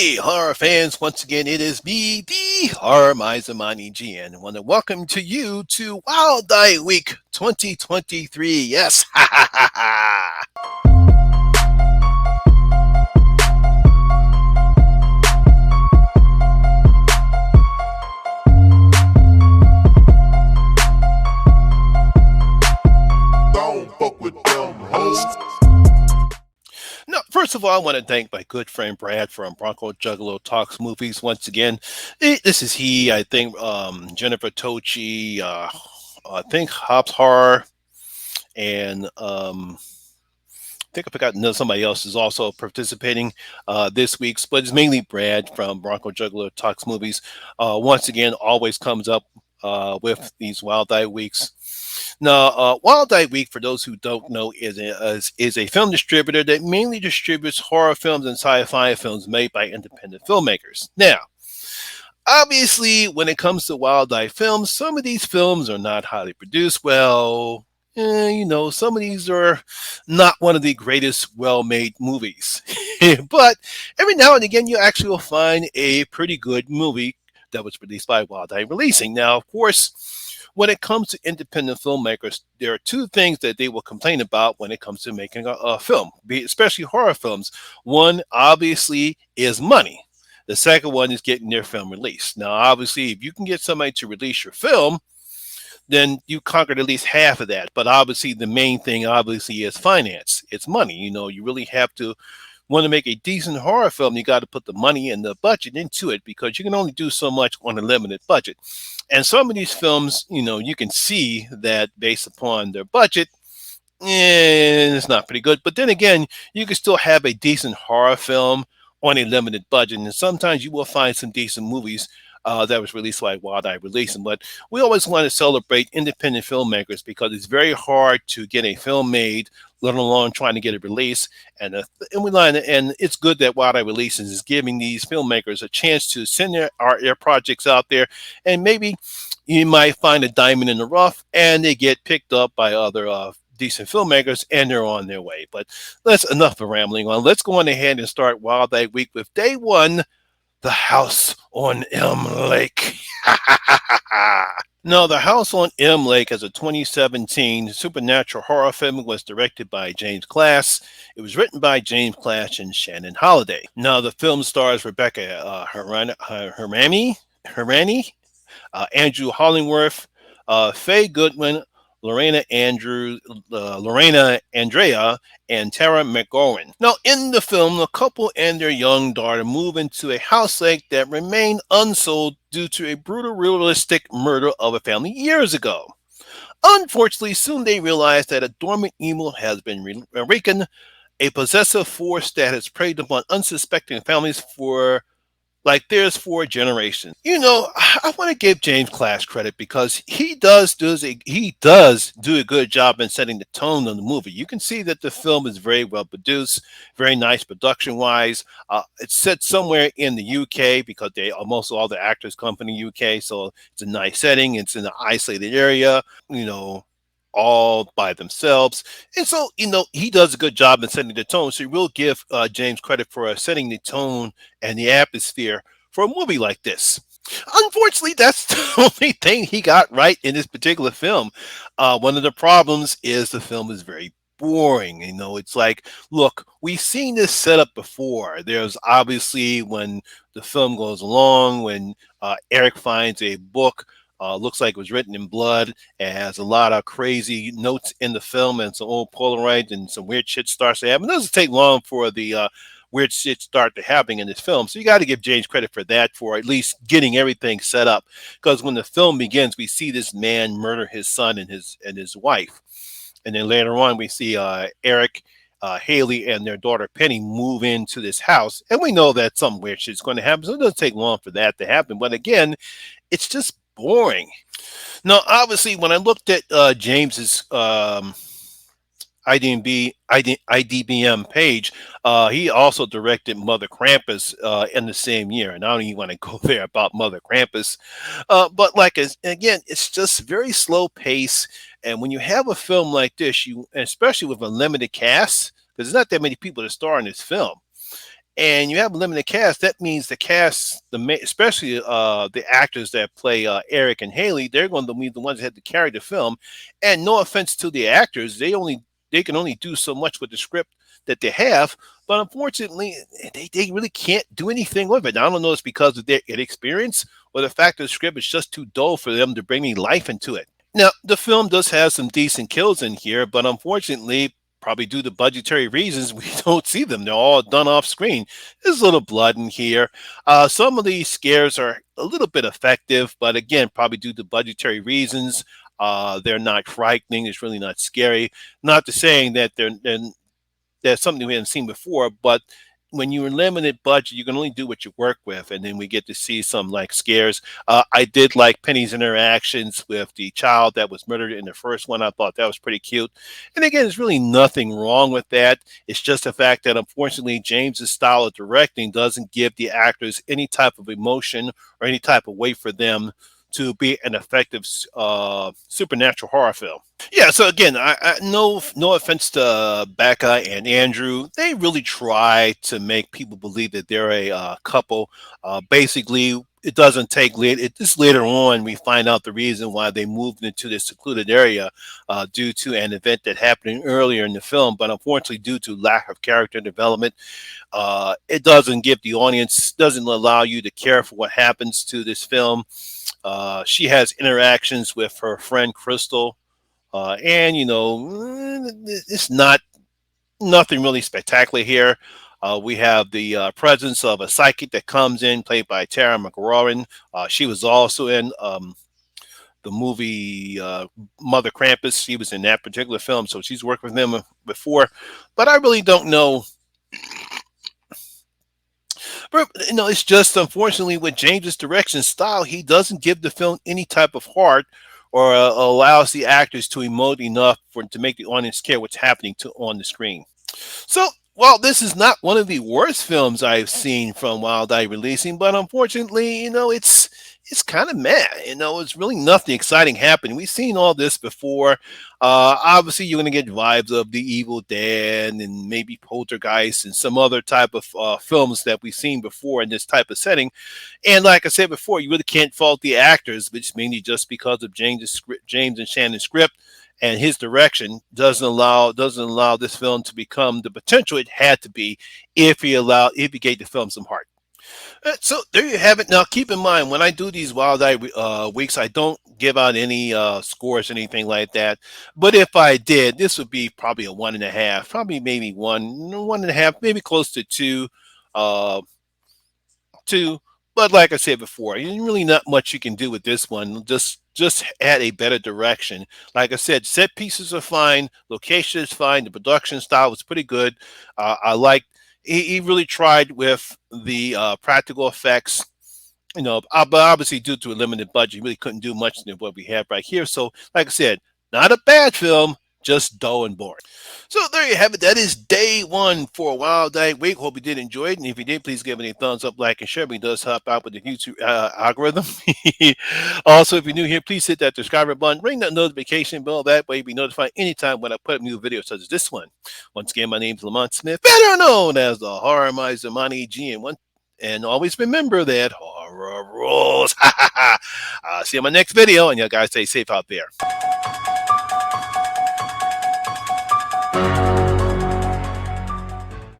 Hey, horror fans, once again, it is me, the Horror Mizamani GN. I want to welcome to you to Wildeye Week 2023. Yes, ha ha ha ha. Don't fuck with them hoes. Now, first of all, I want to thank my good friend Brad from Bronco Juggalo Talks Movies once again. This is he, I think, Jennifer Tochi, I think Hobbs Horror, and I think I forgot somebody else is also participating this week's, but it's mainly Brad from Bronco Juggler Talks Movies. Once again, always comes up with these Wild Eye Weeks. Now, Wild Eye Week, for those who don't know, is a film distributor that mainly distributes horror films and sci-fi films made by independent filmmakers. Now, obviously, when it comes to Wild Eye films, some of these films are not highly produced well. Some of these are not one of the greatest well-made movies. But every now and again, you actually will find a pretty good movie that was released by Wildeye Releasing. Now, of course, when it comes to independent filmmakers, there are two things that they will complain about when it comes to making a film, especially horror films. One, obviously, is money. The second one is getting their film released. Now, obviously, if you can get somebody to release your film, then you conquered at least half of that. But obviously, the main thing, obviously, is finance. It's money. You really have to want to make a decent horror film. You got to put the money and the budget into it because you can only do so much on a limited budget. And some of these films, you can see that based upon their budget, it's not pretty good. But then again, you can still have a decent horror film on a limited budget. And sometimes you will find some decent movies that was released by Wildeye Releasing. But we always want to celebrate independent filmmakers because it's very hard to get a film made, let alone trying to get it released. And it's good that Wildeye Releasing is giving these filmmakers a chance to send their projects out there, and maybe you might find a diamond in the rough, and they get picked up by other decent filmmakers, and they're on their way. But that's enough of rambling on. Let's go on ahead and start Wildeye Week with day one. The House on Elm Lake. Now, The House on Elm Lake is a 2017 supernatural horror film. Was directed by James Glass. It was written by James Glass and Shannon Holliday. Now, the film stars Rebecca Hermani, Andrew Hollingworth, Faye Goodwin, Lorena Andrea, and Tara McGowan. Now, in the film, the couple and their young daughter move into a house lake that remained unsold due to a brutal, realistic murder of a family years ago. Unfortunately, soon they realize that a dormant evil has been awakened, a possessive force that has preyed upon unsuspecting families for like there's 4 generations. I want to give James Clash credit because he does do a good job in setting the tone of the movie. You can see that the film is very well produced, very nice production wise. It's set somewhere in the UK because they almost all the actors come from the UK, so it's a nice setting. It's in an isolated area. All by themselves. And so, he does a good job in setting the tone. So you will give James credit for setting the tone and the atmosphere for a movie like this. Unfortunately, that's the only thing he got right in this particular film. One of the problems is the film is very boring. It's like, look, we've seen this setup before. There's obviously when the film goes along, when Eric finds a book looks like it was written in blood. It has a lot of crazy notes in the film and some old Polaroids, and some weird shit starts to happen. It doesn't take long for the weird shit start to happen in this film. So you got to give James credit for that, for at least getting everything set up. Because when the film begins, we see this man murder his son and his wife. And then later on, we see Eric, Haley, and their daughter Penny move into this house. And we know that some weird shit's going to happen. So it doesn't take long for that to happen. But again, it's just boring. Now, obviously, when I looked at James's IDBM page, he also directed Mother Krampus in the same year, and I don't even want to go there about Mother Krampus. But again, it's just very slow pace, and when you have a film like this, especially with a limited cast, because there's not that many people that star in this film, and you have a limited cast, that means the cast, especially the actors that play Eric and Haley, they're going to be the ones that have to carry the film. And no offense to the actors, they can only do so much with the script that they have. But unfortunately, they really can't do anything with it. Now, I don't know if it's because of their inexperience or the fact that the script is just too dull for them to bring any life into it. Now, the film does have some decent kills in here, but unfortunately, probably due to budgetary reasons, we don't see them. They're all done off screen. There's a little blood in here. Some of these scares are a little bit effective, but again, probably due to budgetary reasons, they're not frightening. It's really not scary. Not to saying that they're that's something we haven't seen before. But when you're in limited budget, you can only do what you work with, and then we get to see some like scares. I did like Penny's interactions with the child that was murdered in the first one. I thought that was pretty cute. And again, there's really nothing wrong with that. It's just the fact that unfortunately James's style of directing doesn't give the actors any type of emotion or any type of way for them to be an effective supernatural horror film. Yeah, so again, no offense to Becca and Andrew, they really try to make people believe that they're a couple. Basically, it doesn't take just later on we find out the reason why they moved into this secluded area due to an event that happened earlier in the film. But unfortunately, due to lack of character development, it doesn't give the audience, doesn't allow you to care for what happens to this film. She has interactions with her friend Crystal, and it's not nothing really spectacular here. We have the presence of a psychic that comes in, played by Tara McGroin. She was also in the movie Mother Krampus. She was in that particular film, so she's worked with them before. But I really don't know. But it's just unfortunately with James's direction style, he doesn't give the film any type of heart or allows the actors to emote enough for to make the audience care what's happening on the screen. So, while this is not one of the worst films I've seen from Wildeye releasing, but unfortunately, it's kind of meh. It's really nothing exciting happening. We've seen all this before. Obviously, you're going to get vibes of The Evil Dead and maybe Poltergeist and some other type of films that we've seen before in this type of setting. And like I said before, you really can't fault the actors, which mainly just because of James and Shannon's script and his direction doesn't allow this film to become the potential it had to be if he gave the film some heart. So there you have it. Now keep in mind when I do these Wild Eye weeks, I don't give out any scores or anything like that. But if I did, this would be probably a 1.5, probably maybe 1.5, maybe close to uh, 2. But like I said before, really not much you can do with this one. Just add a better direction. Like I said, set pieces are fine, location is fine, the production style was pretty good. I like he really tried with the practical effects. But obviously due to a limited budget, he really couldn't do much than what we have right here. So, like I said, not a bad film, just dull and boring. So there you have it. That is day one for a Wild Day Week. Hope you did enjoy it. And if you did, please give it a thumbs up, like, and share. It does help out with the YouTube algorithm. Also, if you're new here, please hit that subscribe button. Ring that notification bell. That way you'll be notified anytime when I put up new videos such as this one. Once again, my name is Lamont Smith, better known as the Horror Miser Monty G. And always remember that horror rules. See you in my next video, and you guys stay safe out there.